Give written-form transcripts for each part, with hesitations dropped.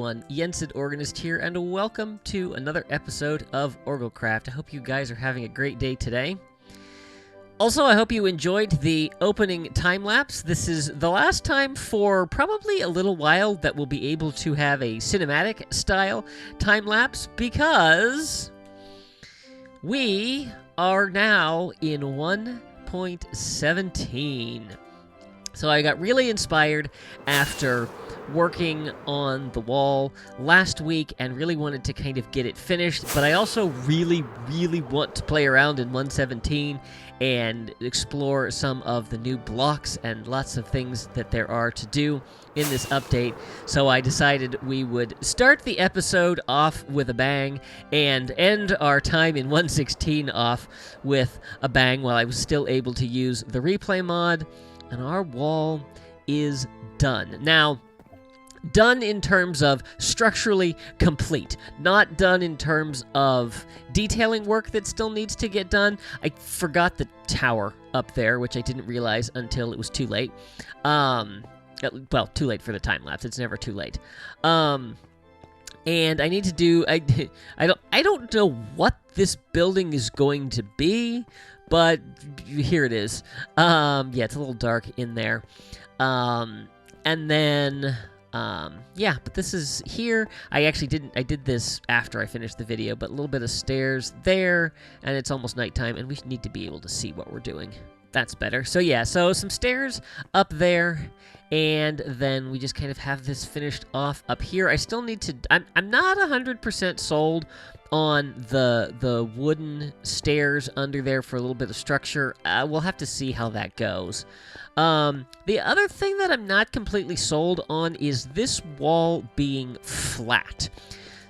everyone, Yensid Organist here, and welcome to another episode of OrgelCraft. I hope you guys are having a great day today. Also, I hope you enjoyed the opening time-lapse. This is the last time for probably a little while that we'll be able to have a cinematic-style time-lapse, because we are now in 1.17. So I got really inspired after working on the wall last week and really wanted to kind of get it finished, but I also really want to play around in 1.17 and explore some of the new blocks and lots of things that there are to do in this update. So I decided we would start the episode off with a bang and end our time in 1.16 off with a bang while I was still able to use the replay mod. And our wall is done. Now, done in terms of structurally complete, not done in terms of detailing work that still needs to get done. I forgot the tower up there, which I didn't realize until it was too late. Well, too late for the time lapse. It's never too late. And I need to do. I don't know what this building is going to be, but here it is. Yeah, it's a little dark in there. And then, yeah, but this is here. I did this after I finished the video, but a little bit of stairs there, and it's almost nighttime, and we need to be able to see what we're doing. That's better. So yeah, so some stairs up there, and then we just kind of have this finished off up here. I still need to, I'm not 100% sold on the wooden stairs under there for a little bit of structure. We'll have to see how that goes. The other thing that I'm not completely sold on is this wall being flat.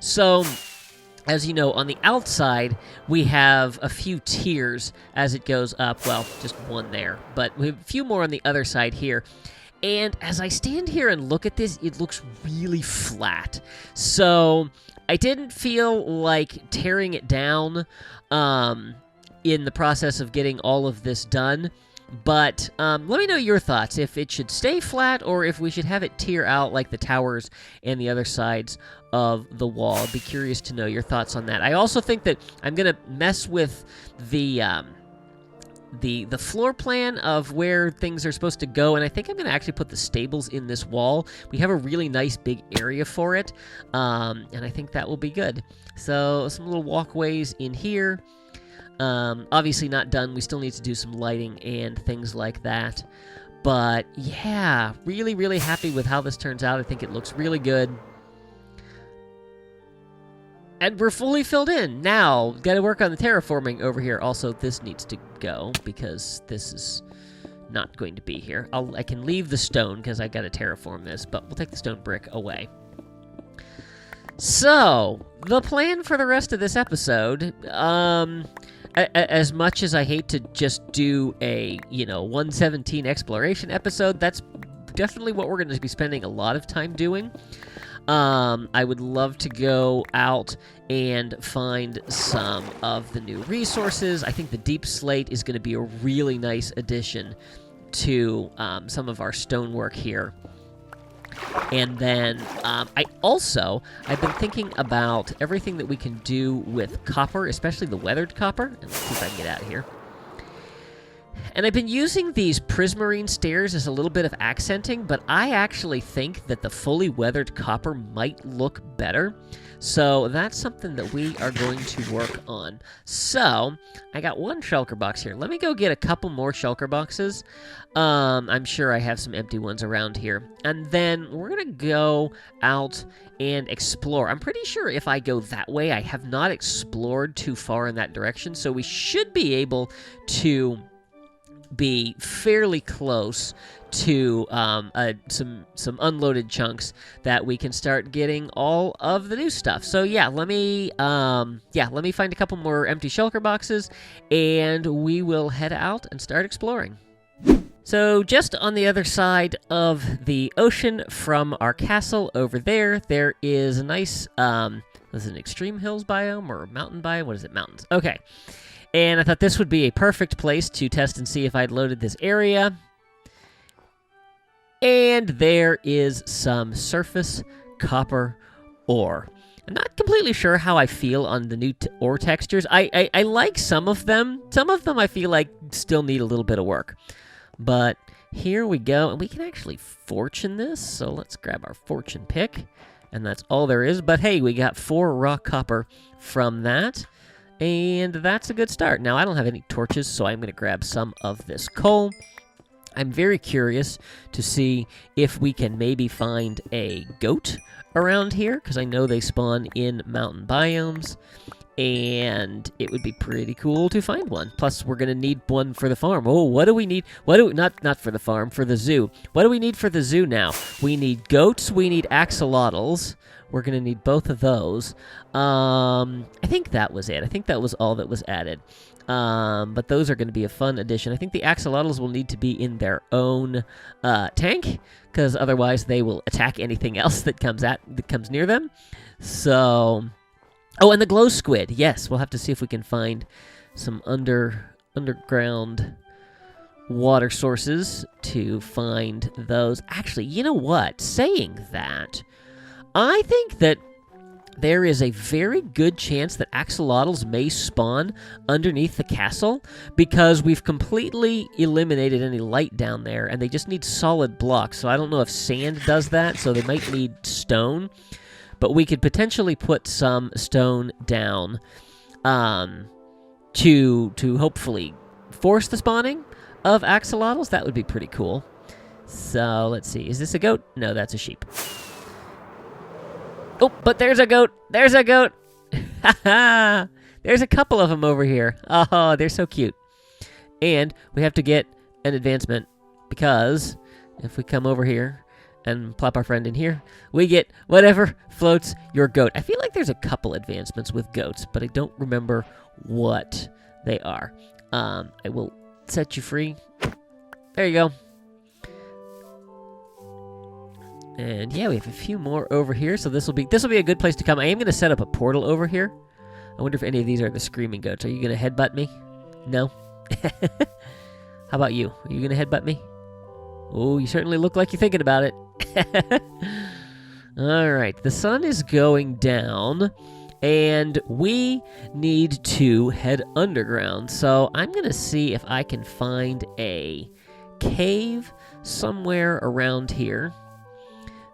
So, as you know, on the outside, we have a few tiers as it goes up. Well, just one there, but we have a few more on the other side here. And as I stand here and look at this, it looks really flat. So I didn't feel like tearing it down in the process of getting all of this done. But let me know your thoughts, if it should stay flat or if we should have it tear out like the towers and the other sides of the wall. I'd be curious to know your thoughts on that. I also think that I'm going to mess with the floor plan of where things are supposed to go, and I think I'm going to actually put the stables in this wall. We have a really nice big area for it, and I think that will be good. So some little walkways in here. Obviously not done. We still need to do some lighting and things like that. But yeah, really happy with how this turns out. I think it looks really good. And we're fully filled in. Now, got to work on the terraforming over here. Also, this needs to go because this is not going to be here. I can leave the stone because I got to terraform this, but we'll take the stone brick away. So, the plan for the rest of this episode, as much as I hate to just do a, 117 exploration episode, that's definitely what we're going to be spending a lot of time doing. I would love to go out and find some of the new resources. I think the deep slate is going to be a really nice addition to some of our stonework here. And then I've been thinking about everything that we can do with copper, especially the weathered copper. And let's see if I can get out of here. And I've been using these prismarine stairs as a little bit of accenting, but I actually think that the fully weathered copper might look better. So that's something that we are going to work on. So I got one shulker box here. Let me go get a couple more shulker boxes. I'm sure I have some empty ones around here. And then we're going to go out and explore. I'm pretty sure if I go that way, I have not explored too far in that direction. So we should be able to be fairly close to some unloaded chunks that we can start getting all of the new stuff. So yeah, let me find a couple more empty shulker boxes, and we will head out and start exploring. So just on the other side of the ocean from our castle over there, there is a nice is it an extreme hills biome or mountain biome? What is it? Mountains. Okay. And I thought this would be a perfect place to test and see if I'd loaded this area. And there is some surface copper ore. I'm not completely sure how I feel on the new ore textures. I like some of them. Some of them I feel like still need a little bit of work. But here we go. And we can actually fortune this. So let's grab our fortune pick. And that's all there is. But hey, we got 4 raw copper from that. And that's a good start. Now, I don't have any torches, so I'm going to grab some of this coal. I'm very curious to see if we can maybe find a goat around here, because I know they spawn in mountain biomes, and it would be pretty cool to find one. Plus, we're going to need one for the farm. Oh, what do we need? Not for the farm, for the zoo. What do we need for the zoo now? We need goats, we need axolotls. We're going to need both of those. I think that was it. I think that was all that was added. But those are going to be a fun addition. I think the axolotls will need to be in their own tank, because otherwise they will attack anything else that comes near them. So, oh, and the glow squid. Yes, we'll have to see if we can find some underground water sources to find those. Actually, you know what? Saying that, I think that there is a very good chance that axolotls may spawn underneath the castle, because we've completely eliminated any light down there, and they just need solid blocks. So I don't know if sand does that, so they might need stone. But we could potentially put some stone down to hopefully force the spawning of axolotls. That would be pretty cool. So let's see. Is this a goat? No, that's a sheep. Oh, but there's a goat. There's a goat. There's a couple of them over here. Oh, they're so cute. And we have to get an advancement, because if we come over here and plop our friend in here, we get whatever floats your goat. I feel like there's a couple advancements with goats, but I don't remember what they are. I will set you free. There you go. And yeah, we have a few more over here, so this will be a good place to come. I am going to set up a portal over here. I wonder if any of these are the screaming goats. Are you going to headbutt me? No? How about you? Are you going to headbutt me? Oh, you certainly look like you're thinking about it. Alright, the sun is going down, and we need to head underground. So I'm going to see if I can find a cave somewhere around here,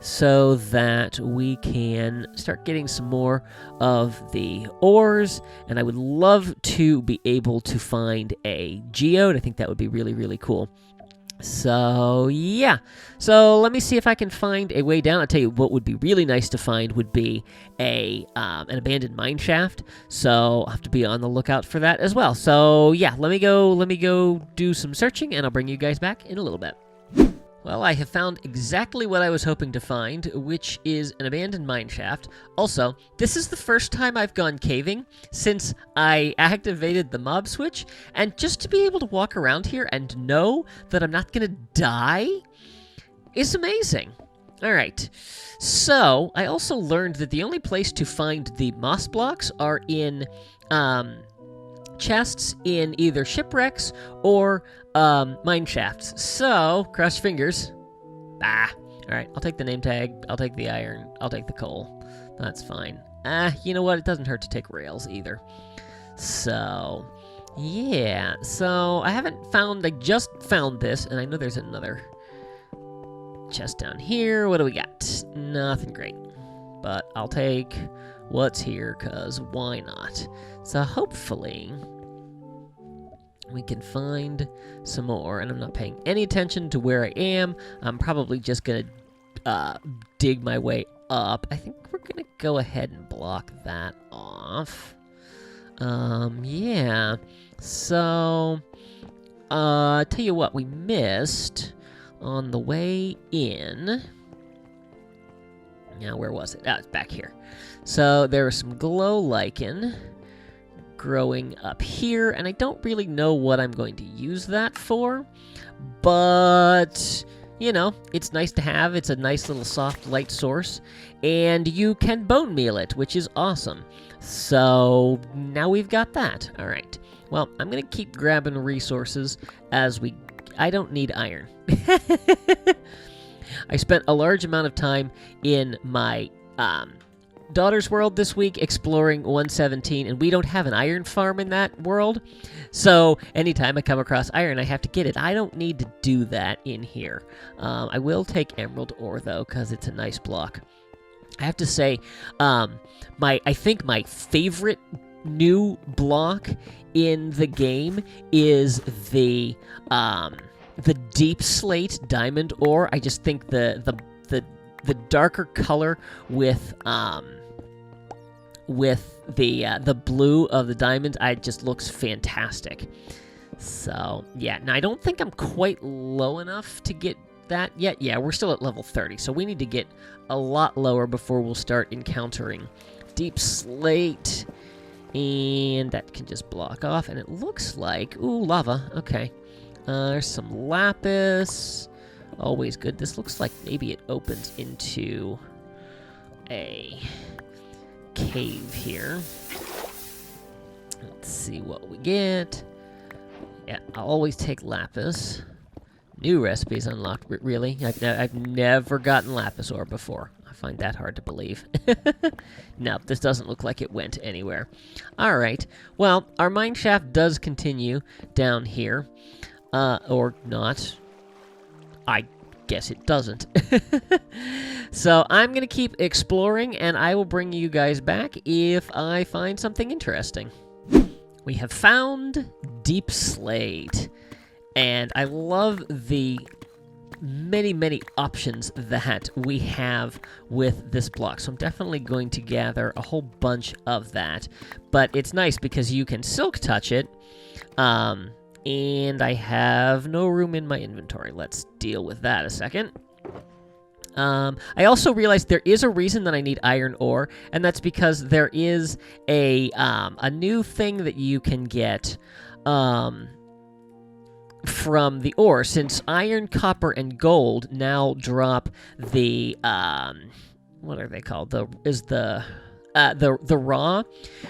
so that we can start getting some more of the ores. And I would love to be able to find a geode. I think that would be really, really cool. So, yeah. So, let me see if I can find a way down. I'll tell you what would be really nice to find would be an abandoned mine shaft. So, I'll have to be on the lookout for that as well. So, yeah, let me go do some searching, and I'll bring you guys back in a little bit. Well, I have found exactly what I was hoping to find, which is an abandoned mine shaft. Also, this is the first time I've gone caving since I activated the mob switch, and just to be able to walk around here and know that I'm not going to die is amazing. All right, so I also learned that the only place to find the moss blocks are in chests in either shipwrecks or mine shafts. So, cross your fingers. Alright, I'll take the name tag, I'll take the iron, I'll take the coal. That's fine. You know what? It doesn't hurt to take rails either. So, yeah. So, I just found this, and I know there's another chest down here. What do we got? Nothing great. But I'll take what's here, because why not? So, hopefully we can find some more, and I'm not paying any attention to where I am. I'm probably just going to dig my way up. I think we're going to go ahead and block that off. Yeah. So, tell you what we missed on the way in. Now, where was it? It's back here. So, there was some glow lichen growing up here, and I don't really know what I'm going to use that for, but, you know, it's nice to have. It's a nice little soft light source, and you can bone meal it, which is awesome. So, now we've got that. All right. Well, I'm going to keep grabbing resources as I don't need iron. I spent a large amount of time in my daughter's world this week, exploring 117, and we don't have an iron farm in that world. So anytime I come across iron, I have to get it. I don't need to do that in here. I will take emerald ore, though, because it's a nice block. I have to say, I think my favorite new block in the game is the deep slate diamond ore. I just think the darker color with the blue of the diamonds, just looks fantastic. So yeah, now I don't think I'm quite low enough to get that yet. Yeah, we're still at level 30, so we need to get a lot lower before we'll start encountering deep slate, and that can just block off. And it looks like, ooh, lava. Okay, there's some lapis. Always good. This looks like maybe it opens into a cave here. Let's see what we get. Yeah, I'll always take lapis. New recipes unlocked. Really? I've never gotten lapis ore before. I find that hard to believe. No, this doesn't look like it went anywhere. All right. Well, our mine shaft does continue down here. Or not. I guess it doesn't. So I'm going to keep exploring, and I will bring you guys back if I find something interesting. We have found deep slate, and I love the many, many options that we have with this block. So I'm definitely going to gather a whole bunch of that. But it's nice because you can silk touch it, and I have no room in my inventory. Let's deal with that a second. I also realized there is a reason that I need iron ore, and that's because there is a new thing that you can get from the ore. Since iron, copper, and gold now drop the what are they called? The raw,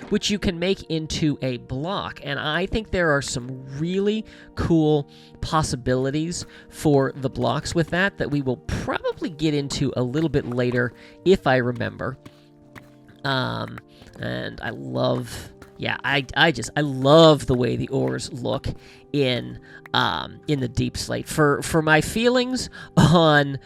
which you can make into a block. And I think there are some really cool possibilities for the blocks with that we will probably get into a little bit later if I remember. And I love, yeah, I love the way the ores look in the deep slate. For my feelings on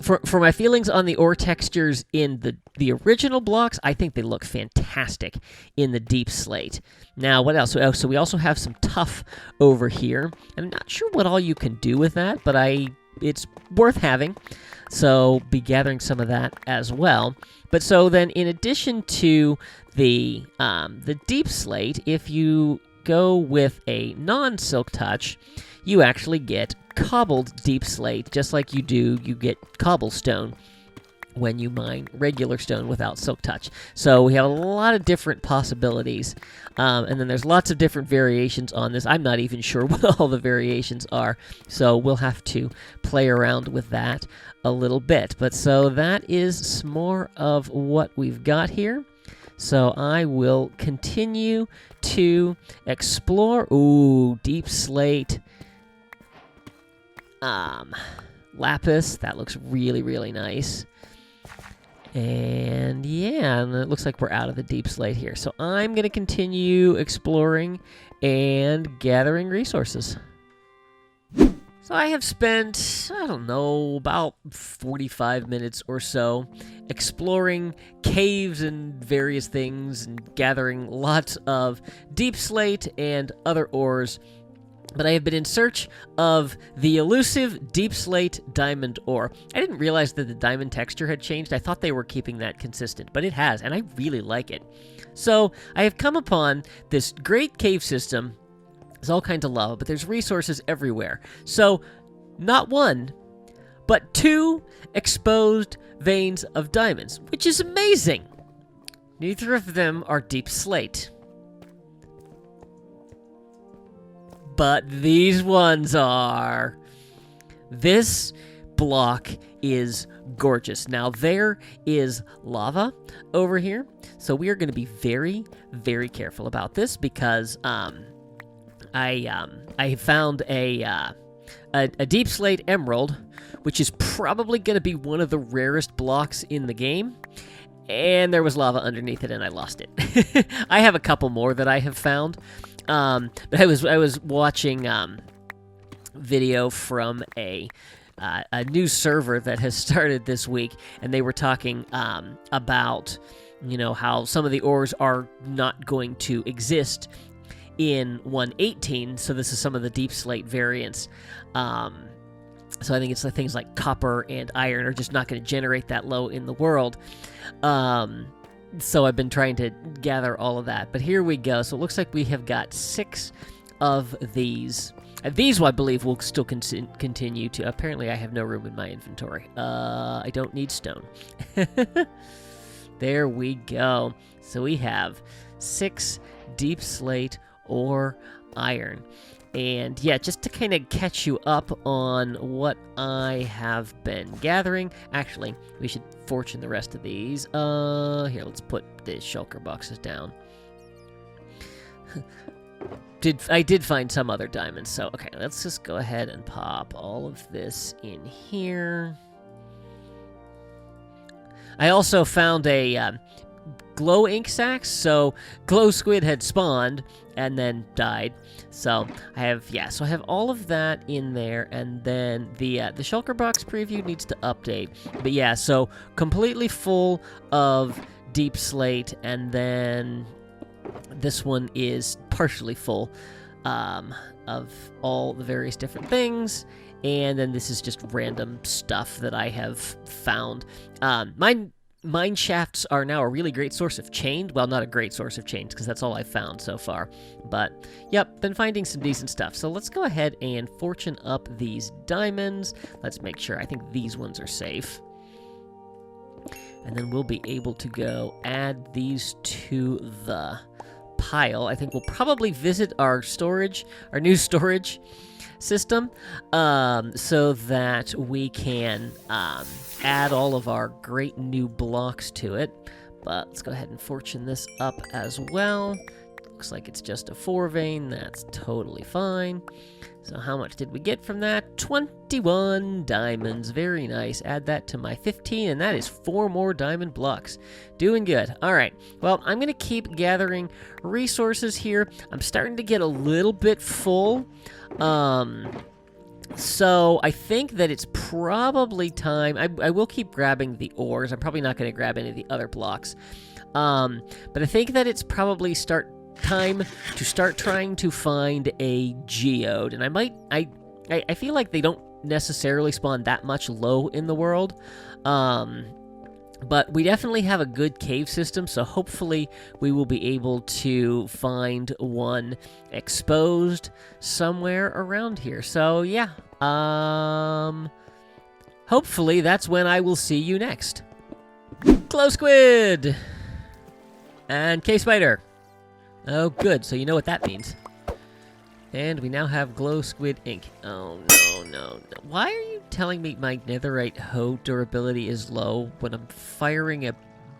For my feelings on the ore textures in the original blocks, I think they look fantastic in the deep slate. Now, what else? So we also have some tuff over here. I'm not sure what all you can do with that, but it's worth having. So be gathering some of that as well. But so then, in addition to the deep slate, if you go with a non-silk touch, you actually get cobbled deep slate, just like you get cobblestone when you mine regular stone without silk touch. So we have a lot of different possibilities, and then there's lots of different variations on this. I'm not even sure what all the variations are, so we'll have to play around with that a little bit. But so that is more of what we've got here. So I will continue to explore. Ooh, deep slate. Lapis, that looks really, really nice. And yeah, and it looks like we're out of the deep slate here. So I'm going to continue exploring and gathering resources. So I have spent, I don't know, about 45 minutes or so exploring caves and various things and gathering lots of deep slate and other ores. But I have been in search of the elusive deep slate diamond ore. I didn't realize that the diamond texture had changed. I thought they were keeping that consistent, but it has, and I really like it. So I have come upon this great cave system. There's all kinds of lava, but there's resources everywhere. So not one, but 2 exposed veins of diamonds, which is amazing. Neither of them are deep slate. But these ones are. This block is gorgeous. Now, there is lava over here, so we are going to be very, very careful about this because I found a a deep slate emerald, which is probably going to be one of the rarest blocks in the game. And there was lava underneath it, and I lost it. I have a couple more that I have found. But I was watching video from a new server that has started this week, and they were talking about, you know, how some of the ores are not going to exist in 1.18, so this is some of the deep slate variants. So I think it's the things like copper and iron are just not going to generate that low in the world. So I've been trying to gather all of that. But here we go. So it looks like we have got 6 of these. These, I believe, will still continue to... Apparently, I have no room in my inventory. I don't need stone. There we go. So we have 6 deep slate or iron. And yeah, just to kind of catch you up on what I have been gathering. Actually, we should fortune the rest of these. Here, let's put the shulker boxes down. I did find some other diamonds, so okay, let's just go ahead and pop all of this in here. I also found a glow ink sac, so glow squid had spawned and then died. So I have all of that in there, and then the shulker box preview needs to update. But yeah, so completely full of deep slate, and then this one is partially full of all the various different things. And then this is just random stuff that I have found. Mine shafts are now a really great source of chain. Well, not a great source of chains, because that's all I've found so far. But, yep, been finding some decent stuff. So let's go ahead and fortune up these diamonds. Let's make sure. I think these ones are safe. And then we'll be able to go add these to the pile. I think we'll probably visit our new storage system, so that we can add all of our great new blocks to it. But let's go ahead and fortune this up as well. Looks like it's just a 4 vein. That's totally fine. So how much did we get from that? 21 diamonds. Very nice. Add that to my 15, and that is 4 more diamond blocks. Doing good. All right. Well, I'm going to keep gathering resources here. I'm starting to get a little bit full. So I think that it's probably time. I will keep grabbing the ores. I'm probably not going to grab any of the other blocks. But I think that it's probably time to start trying to find a geode. And I feel like they don't necessarily spawn that much low in the world. But we definitely have a good cave system, so hopefully we will be able to find one exposed somewhere around here. So yeah, hopefully that's when I will see you next. Glow squid! And cave spider. Oh good, so you know what that means. And we now have glow squid ink. Oh no. Why are you telling me my netherite hoe durability is low when I'm firing a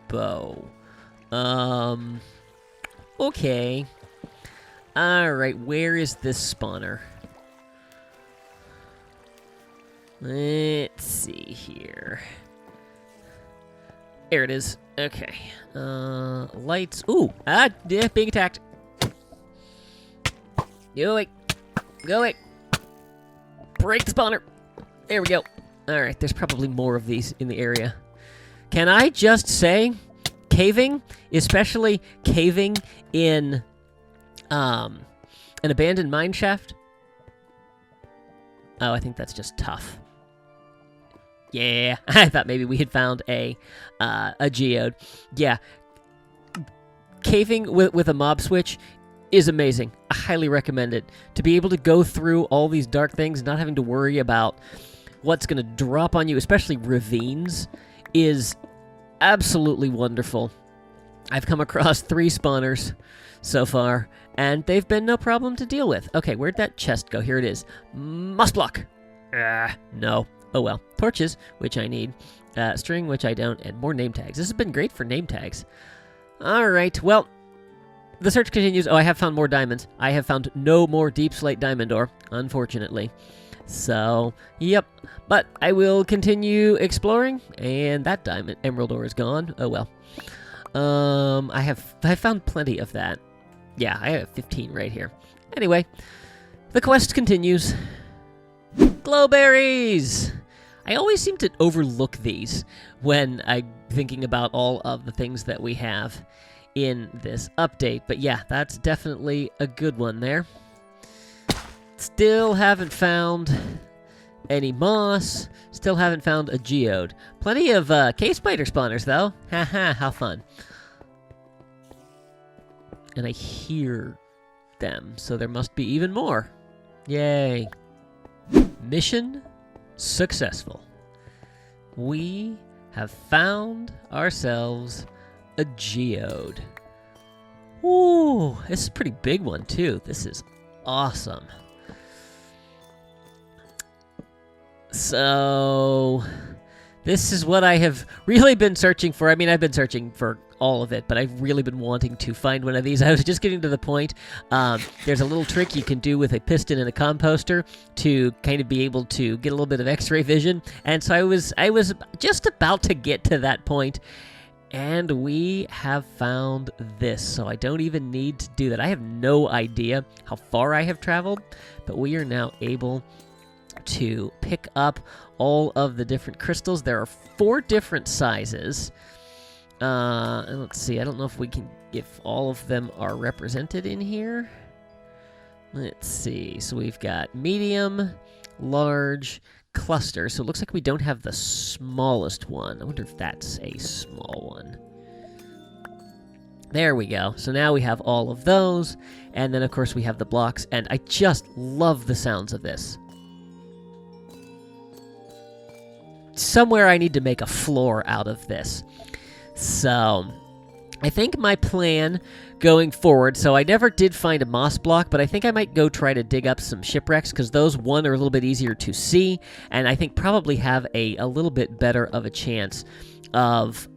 bow? Okay. Alright, where is this spawner? Let's see here. There it is. Okay. Lights. Ooh! Yeah, being attacked. Go away. Break the spawner. There we go. Alright, there's probably more of these in the area. Can I just say, caving, especially caving in an abandoned mine shaft? Oh, I think that's just tough. Yeah, I thought maybe we had found a geode. Yeah. Caving with a mob switch is amazing. I highly recommend it. To be able to go through all these dark things, not having to worry about what's going to drop on you, especially ravines, is absolutely wonderful. I've come across 3 spawners so far, and they've been no problem to deal with. Okay, where'd that chest go? Here it is. Moss block. No. Oh well. Torches, which I need. String, which I don't, and more name tags. This has been great for name tags. Alright, well, the search continues. Oh, I have found more diamonds. I have found no more deep slate diamond ore, unfortunately. So, yep. But I will continue exploring, and that diamond emerald ore is gone. Oh well. I found plenty of that. Yeah, I have 15 right here. Anyway, the quest continues. Glowberries! I always seem to overlook these when I'm thinking about all of the things that we have in this update. But yeah, that's definitely a good one there. Still haven't found any moss. Still haven't found a geode. Plenty of cave spider spawners, though. Haha, how fun. And I hear them, so there must be even more. Yay. Mission successful. We have found ourselves a geode. Ooh, this is a pretty big one, too. This is awesome. So, this is what I have really been searching for. I mean, I've been searching for all of it, but I've really been wanting to find one of these. I was just getting to the point. There's a little trick you can do with a piston and a composter to kind of be able to get a little bit of X-ray vision. And so I was just about to get to that point, and we have found this. So I don't even need to do that. I have no idea how far I have traveled, but we are now able to pick up all of the different crystals. There are 4 different sizes. And let's see, I don't know if all of them are represented in here. Let's see, so we've got medium, large, cluster. So it looks like we don't have the smallest one. I wonder if that's a small one. There we go. So now we have all of those. And then, of course, we have the blocks. And I just love the sounds of this. Somewhere I need to make a floor out of this. So, I think my plan going forward, so I never did find a moss block, but I think I might go try to dig up some shipwrecks, because those, one, are a little bit easier to see, and I think probably have a little bit better of a chance of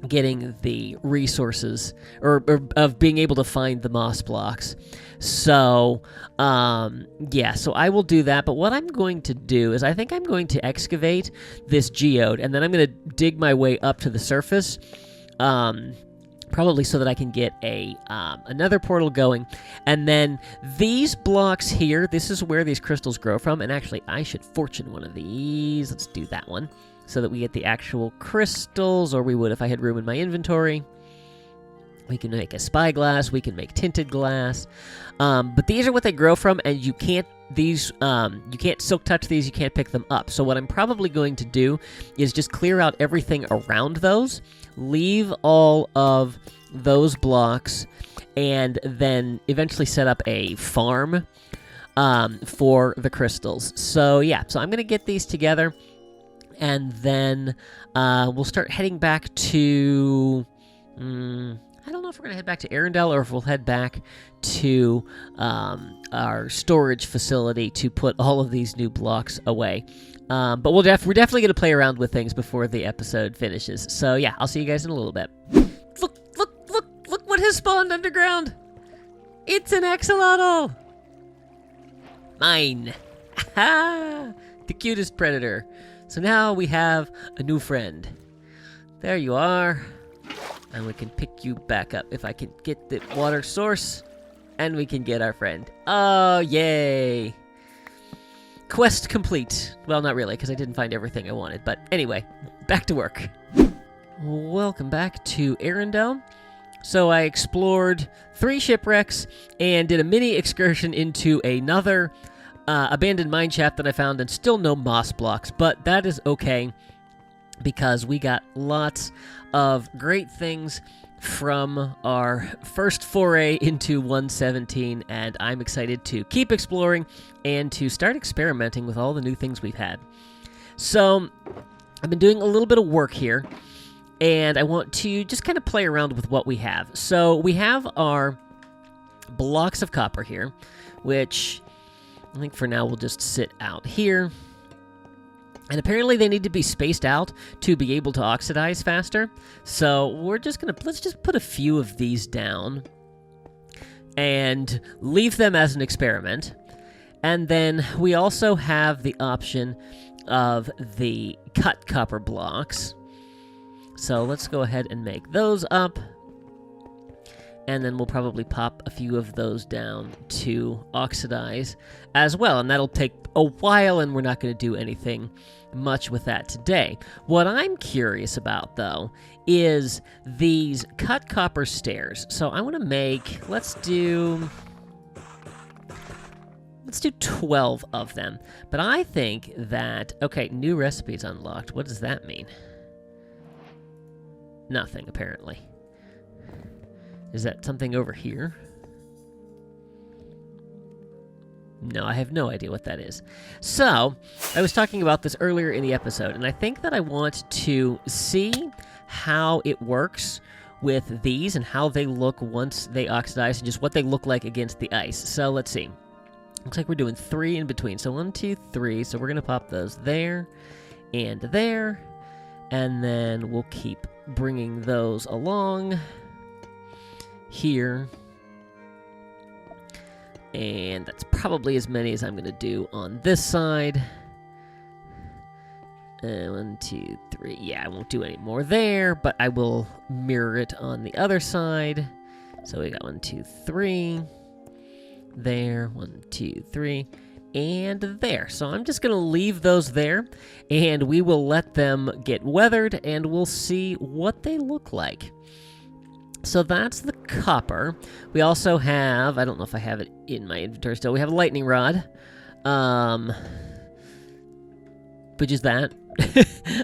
getting the resources, or of being able to find the moss blocks. So, yeah, so I will do that, but what I'm going to do is I think I'm going to excavate this geode, and then I'm going to dig my way up to the surface, probably so that I can get another portal going. And then these blocks here, this is where these crystals grow from, and actually I should fortune one of these. Let's do that one, so that we get the actual crystals, or we would if I had room in my inventory. We can make a spyglass, we can make tinted glass, but these are what they grow from, and you can't silk touch these, you can't pick them up. So what I'm probably going to do is just clear out everything around those, leave all of those blocks, and then eventually set up a farm for the crystals. So yeah, so I'm going to get these together, and then we'll start heading back to... I don't know if we're going to head back to Arendelle, or if we'll head back to our storage facility to put all of these new blocks away. But we're definitely going to play around with things before the episode finishes. So yeah, I'll see you guys in a little bit. Look what has spawned underground! It's an axolotl! Mine! Ha! The cutest predator. So now we have a new friend. There you are. And we can pick you back up if I can get the water source. And we can get our friend. Oh, yay! Quest complete. Well, not really, because I didn't find everything I wanted. But anyway, back to work. Welcome back to Arendelle. So I explored 3 shipwrecks and did a mini excursion into another abandoned mine shaft that I found, and still no moss blocks. But that is okay, because we got lots of great things from our first foray into 117, and I'm excited to keep exploring and to start experimenting with all the new things we've had. So, I've been doing a little bit of work here, and I want to just kind of play around with what we have. So, we have our blocks of copper here, which I think for now we'll just sit out here. And apparently they need to be spaced out to be able to oxidize faster. So let's just put a few of these down and leave them as an experiment. And then we also have the option of the cut copper blocks. So let's go ahead and make those up. And then we'll probably pop a few of those down to oxidize as well. And that'll take a while, and we're not going to do anything much with that today. What I'm curious about, though, is these cut copper stairs. So I want to make, let's do 12 of them. But I think that, okay, new recipes unlocked. What does that mean? Nothing, apparently. Is that something over here? No, I have no idea what that is. So, I was talking about this earlier in the episode, and I think that I want to see how it works with these and how they look once they oxidize and just what they look like against the ice. So, let's see. Looks like we're doing 3 in between. So, 1, 2, 3. So, we're going to pop those there and there. And then we'll keep bringing those along here. And that's probably as many as I'm going to do on this side. 1, 2, 3. Yeah, I won't do any more there, but I will mirror it on the other side. So we got 1, 2, 3. There. 1, 2, 3. And there. So I'm just going to leave those there, and we will let them get weathered, and we'll see what they look like. So that's the copper. We also have, I don't know if I have it in my inventory still, we have a lightning rod, which is that.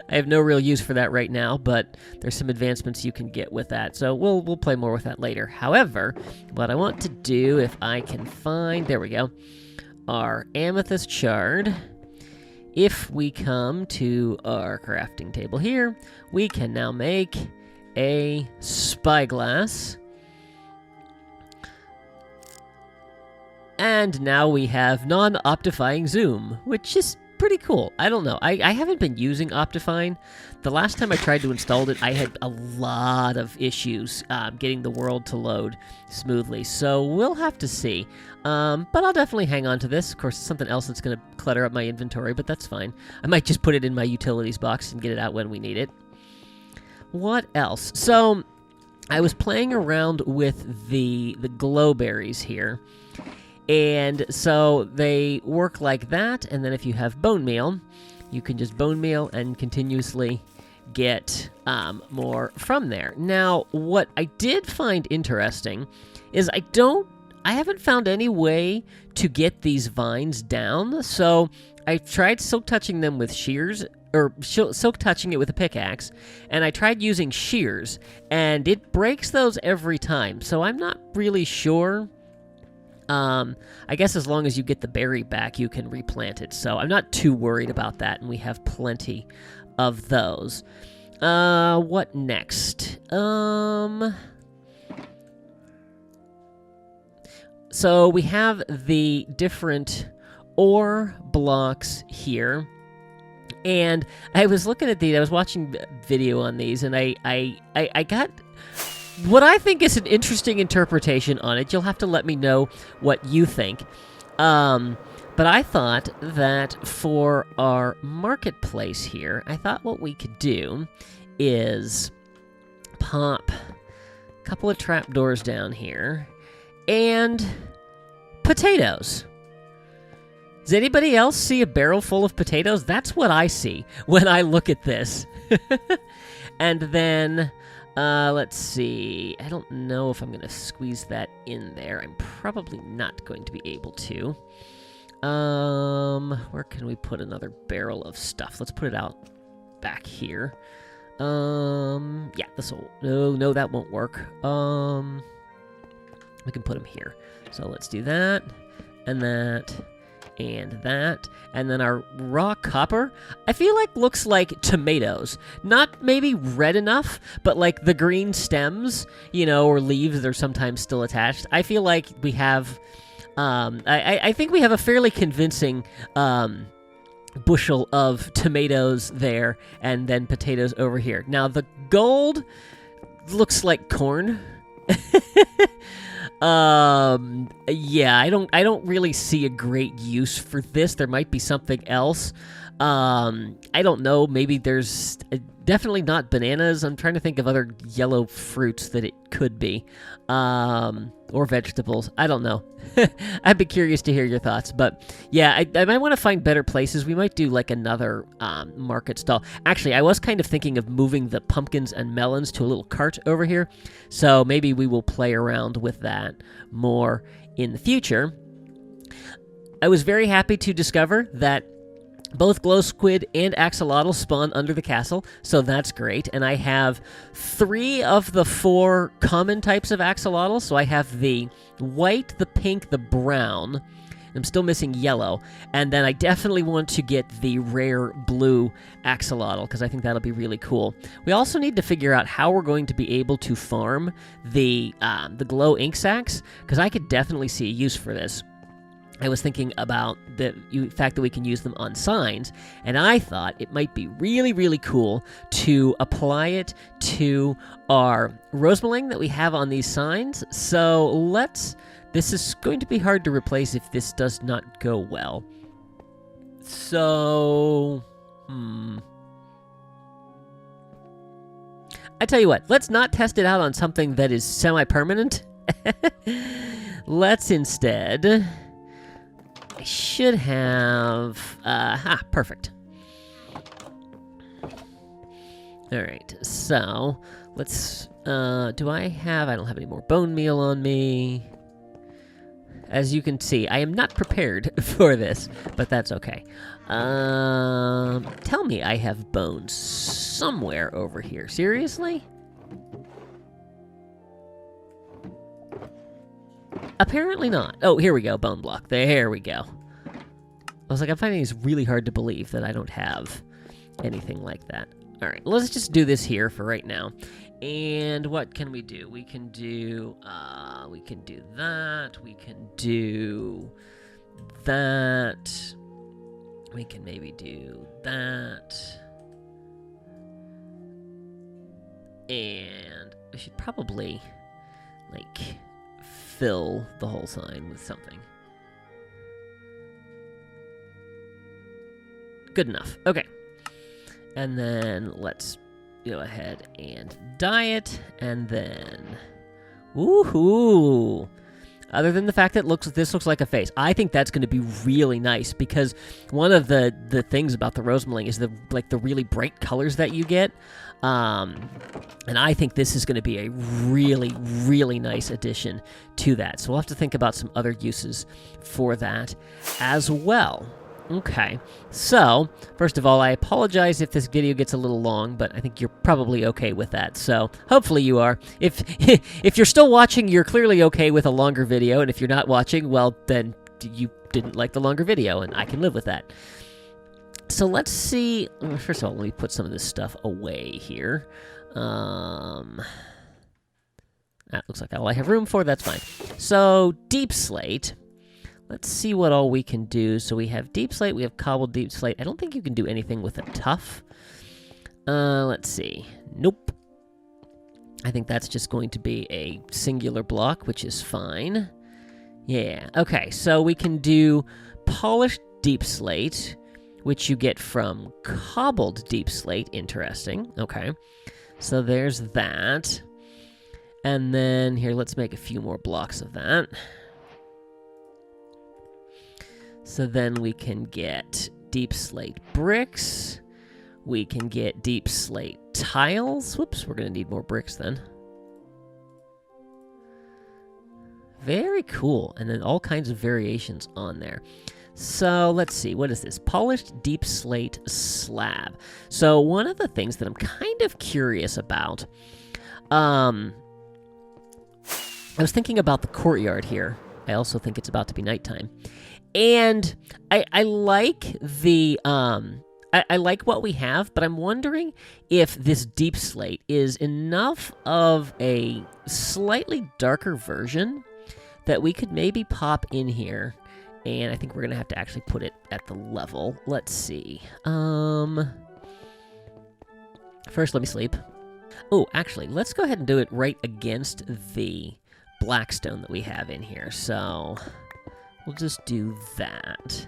I have no real use for that right now, but there's some advancements you can get with that, so we'll play more with that later. However, what I want to do, if I can find, there we go, our amethyst shard. If we come to our crafting table here, we can now make a spyglass. And now we have non-optifying zoom, which is pretty cool. I don't know. I haven't been using Optifine. The last time I tried to install it, I had a lot of issues getting the world to load smoothly. So we'll have to see. But I'll definitely hang on to this. Of course, it's something else that's going to clutter up my inventory, but that's fine. I might just put it in my utilities box and get it out when we need it. What else? So I was playing around with the glow berries here. And so they work like that, and then if you have bone meal, you can just bone meal and continuously get more from there. Now, what I did find interesting is I haven't found any way to get these vines down, so I tried silk touching them with shears, or silk touching it with a pickaxe, and I tried using shears, and it breaks those every time, so I'm not really sure. I guess as long as you get the berry back, you can replant it. So I'm not too worried about that, and we have plenty of those. What next? So we have the different ore blocks here. And I was looking at these, I was watching video on these, and I got what I think is an interesting interpretation on it. You'll have to let me know what you think. But I thought that for our marketplace here, I thought what we could do is pop a couple of trapdoors down here and potatoes. Does anybody else see a barrel full of potatoes? That's what I see when I look at this. And then let's see. I don't know if I'm going to squeeze that in there. I'm probably not going to be able to. Where can we put another barrel of stuff? Let's put it out back here. Yeah, this will... No, that won't work. We can put them here. So let's do that, and that, and that. And then our raw copper, I feel like looks like tomatoes. Not maybe red enough, but like the green stems, you know, or leaves, they're sometimes still attached. I feel like we have, I think we have a fairly convincing bushel of tomatoes there, and then potatoes over here. Now, the gold looks like corn. Yeah, I don't really see a great use for this. There might be something else. I don't know. Maybe there's definitely not bananas. I'm trying to think of other yellow fruits that it could be, or vegetables. I don't know. I'd be curious to hear your thoughts. But yeah, I might want to find better places. We might do like another market stall. Actually, I was kind of thinking of moving the pumpkins and melons to a little cart over here. So maybe we will play around with that more in the future. I was very happy to discover that both glow squid and axolotl spawn under the castle, so that's great. And I have 3 of the 4 common types of axolotl. So I have the white, the pink, the brown. I'm still missing yellow. And then I definitely want to get the rare blue axolotl, because I think that'll be really cool. We also need to figure out how we're going to be able to farm the glow ink sacs, because I could definitely see a use for this. I was thinking about the fact that we can use them on signs, and I thought it might be really, really cool to apply it to our rosemaling that we have on these signs. So this is going to be hard to replace if this does not go well. So, I tell you what, let's not test it out on something that is semi-permanent. Let's instead... I should have... perfect. Alright, so let's... do I have... I don't have any more bone meal on me. As you can see, I am not prepared for this, but that's okay. Tell me I have bones somewhere over here. Seriously? Apparently not. Oh, here we go. Bone block. There we go. I was like, I'm finding these really hard to believe that I don't have anything like that. All right, let's just do this here for right now. And what can we do? We can do that. We can do that. We can maybe do that. And we should probably, like... fill the whole sign with something. Good enough. Okay. And then let's go ahead and dye it, and then... Woohoo! Other than the fact that this looks like a face, I think that's going to be really nice, because one of the things about the rosemaling is the really bright colors that you get. And I think this is going to be a really, really nice addition to that. So we'll have to think about some other uses for that as well. Okay, so first of all, I apologize if this video gets a little long, but I think you're probably okay with that. So hopefully you are. If you're still watching, you're clearly okay with a longer video, and if you're not watching, well, then you didn't like the longer video, and I can live with that. So let's see. First of all, let me put some of this stuff away here. That looks like all I have room for. That's fine. So deep slate. Let's see what all we can do. So we have deep slate, we have cobbled deep slate. I don't think you can do anything with a tough. Let's see. Nope. I think that's just going to be a singular block, which is fine. Yeah, okay, so we can do polished deep slate, which you get from cobbled deep slate. Interesting. Okay, so there's that. And then here, let's make a few more blocks of that. So then we can get deep slate bricks. We can get deep slate tiles. Whoops, we're going to need more bricks then. Very cool. And then all kinds of variations on there. So let's see, what is this? Polished deep slate slab. So one of the things that I'm kind of curious about, I was thinking about the courtyard here. I also think it's about to be nighttime. And I like the, I like what we have, but I'm wondering if this deep slate is enough of a slightly darker version that we could maybe pop in here. And I think we're going to have to actually put it at the level. Let's see. First, let me sleep. Oh, actually, let's go ahead and do it right against the blackstone that we have in here. So we'll just do that.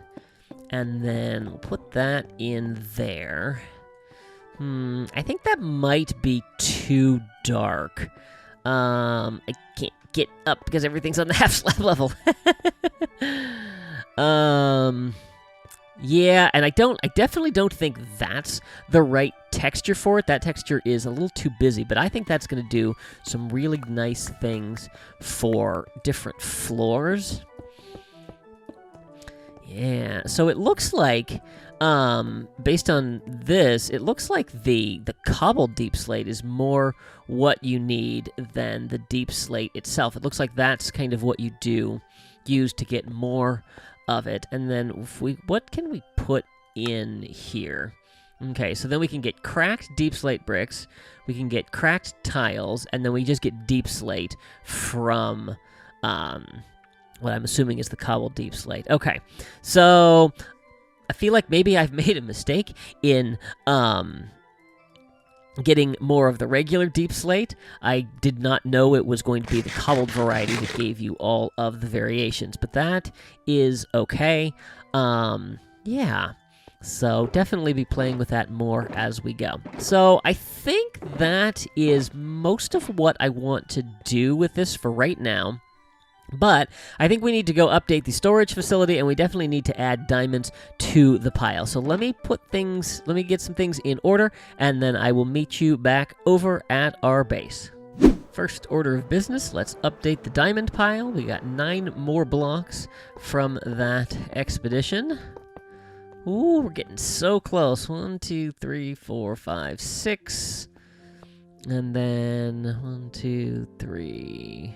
And then we'll put that in there. I think that might be too dark. I can't get up because everything's on the half slab level. Yeah, and I definitely don't think that's the right texture for it. That texture is a little too busy, but I think that's going to do some really nice things for different floors. Yeah, so it looks like, based on this, it looks like the cobbled deep slate is more what you need than the deep slate itself. It looks like that's kind of what you use to get more of it. And then what can we put in here? Okay, so then we can get cracked deep slate bricks, we can get cracked tiles, and then we just get deep slate from what I'm assuming is the cobbled deep slate. Okay, so I feel like maybe I've made a mistake in getting more of the regular deep slate. I did not know it was going to be the cobbled variety that gave you all of the variations, but that is okay. Yeah, so definitely be playing with that more as we go. So I think that is most of what I want to do with this for right now. But I think we need to go update the storage facility, and we definitely need to add diamonds to the pile. So let me get some things in order, and then I will meet you back over at our base. First order of business, let's update the diamond pile. We got 9 more blocks from that expedition. Ooh, we're getting so close. 1, 2, 3, 4, 5, 6. And then 1, 2, 3...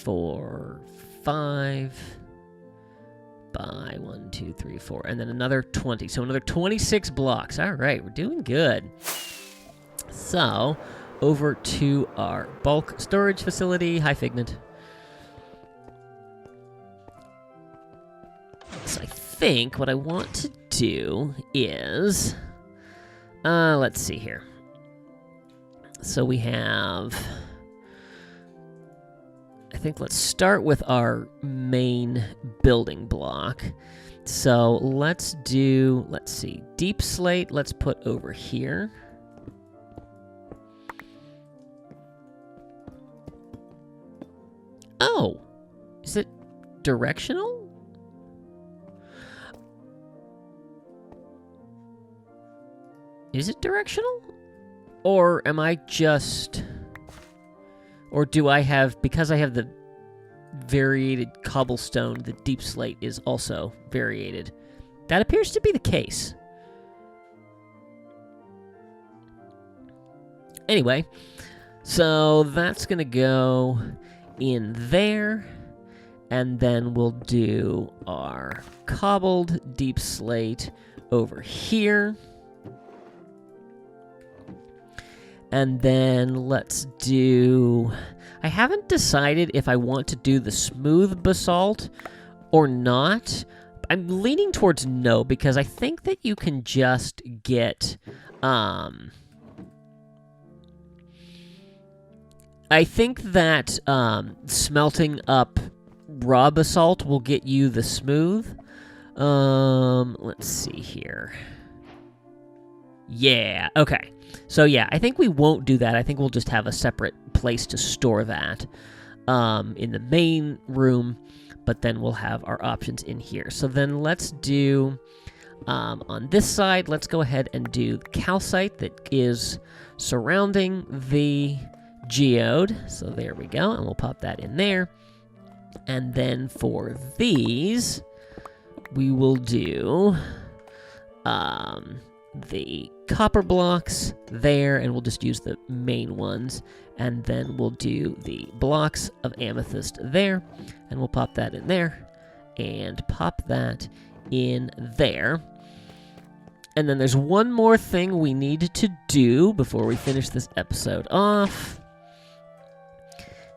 4, 5 by 1, 2, 3, 4, and then another 20. So another 26 blocks. All right, we're doing good. So over to our bulk storage facility. Hi, Figment. So I think what I want to do is, let's see here. So we have, I think let's start with our main building block. So let's see, deep slate, let's put over here. Oh, is it directional? Is it directional? Or am I just... Or do I have, because I have the variated cobblestone, the deep slate is also variated? That appears to be the case. Anyway, so that's going to go in there, and then we'll do our cobbled deep slate over here. And then let's do... I haven't decided if I want to do the smooth basalt or not. I'm leaning towards no, because I think that you can just get... I think that smelting up raw basalt will get you the smooth. Let's see here. Yeah, okay. So yeah, I think we won't do that. I think we'll just have a separate place to store that in the main room, but then we'll have our options in here. So then let's do, on this side, let's go ahead and do the calcite that is surrounding the geode. So there we go, and we'll pop that in there. And then for these, we will do the copper blocks there, and we'll just use the main ones. And then we'll do the blocks of amethyst there, and we'll pop that in there, and pop that in there. And then there's one more thing we need to do before we finish this episode off.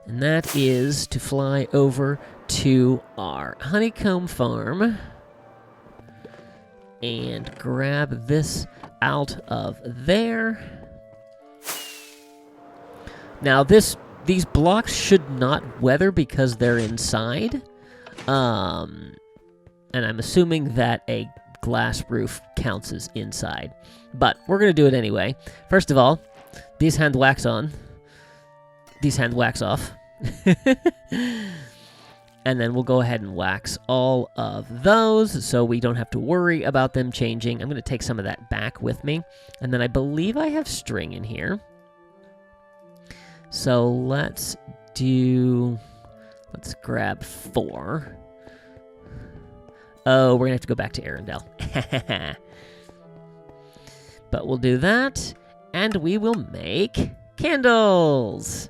And that is to fly over to our honeycomb farm and grab this out of there. Now, this these blocks should not weather because they're inside. And I'm assuming that a glass roof counts as inside. But we're going to do it anyway. First of all, these hand wax on. These hand wax off. And then we'll go ahead and wax all of those so we don't have to worry about them changing. I'm going to take some of that back with me. And then I believe I have string in here. So let's grab 4. Oh, we're going to have to go back to Arendelle. But we'll do that, and we will make candles.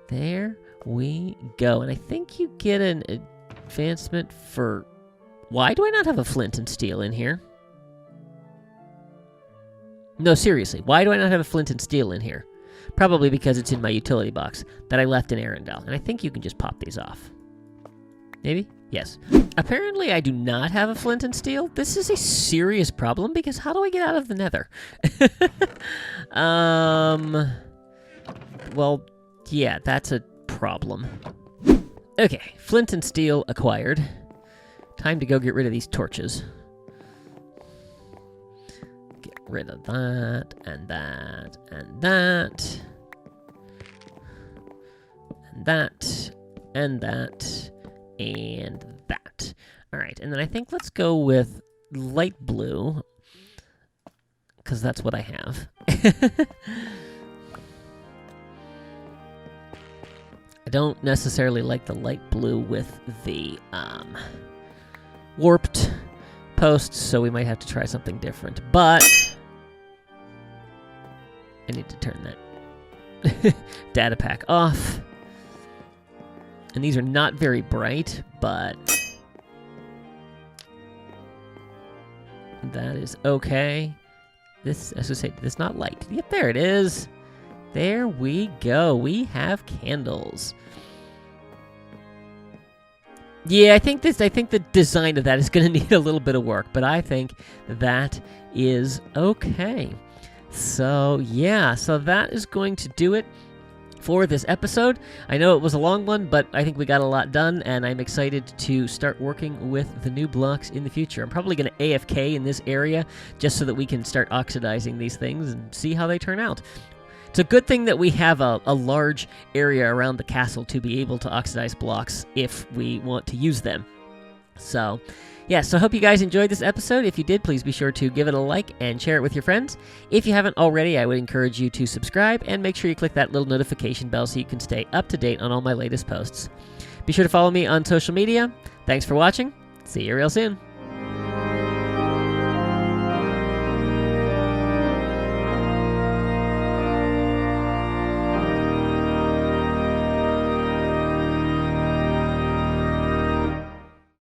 There we go. And I think you get an advancement for... Why do I not have a flint and steel in here? No, seriously. Why do I not have a flint and steel in here? Probably because it's in my utility box that I left in Arendelle. And I think you can just pop these off. Maybe? Yes. Apparently I do not have a flint and steel. This is a serious problem because how do I get out of the nether? Well, yeah, that's a problem. Okay, flint and steel acquired. Time to go get rid of these torches. Get rid of that, and that, and that. And that, and that, and that. Alright, and then I think let's go with light blue, because that's what I have. I don't necessarily like the light blue with the warped posts, so we might have to try something different. But I need to turn that data pack off. And these are not very bright, but that is okay. This, as I say, this is not light. Yep, there it is. There we go. We have candles. Yeah, I think the design of that is going to need a little bit of work, but I think that is okay. So, yeah, so that is going to do it for this episode. I know it was a long one, but I think we got a lot done, and I'm excited to start working with the new blocks in the future. I'm probably going to AFK in this area just so that we can start oxidizing these things and see how they turn out. It's a good thing that we have a large area around the castle to be able to oxidize blocks if we want to use them. So, yeah, so I hope you guys enjoyed this episode. If you did, please be sure to give it a like and share it with your friends. If you haven't already, I would encourage you to subscribe and make sure you click that little notification bell so you can stay up to date on all my latest posts. Be sure to follow me on social media. Thanks for watching. See you real soon.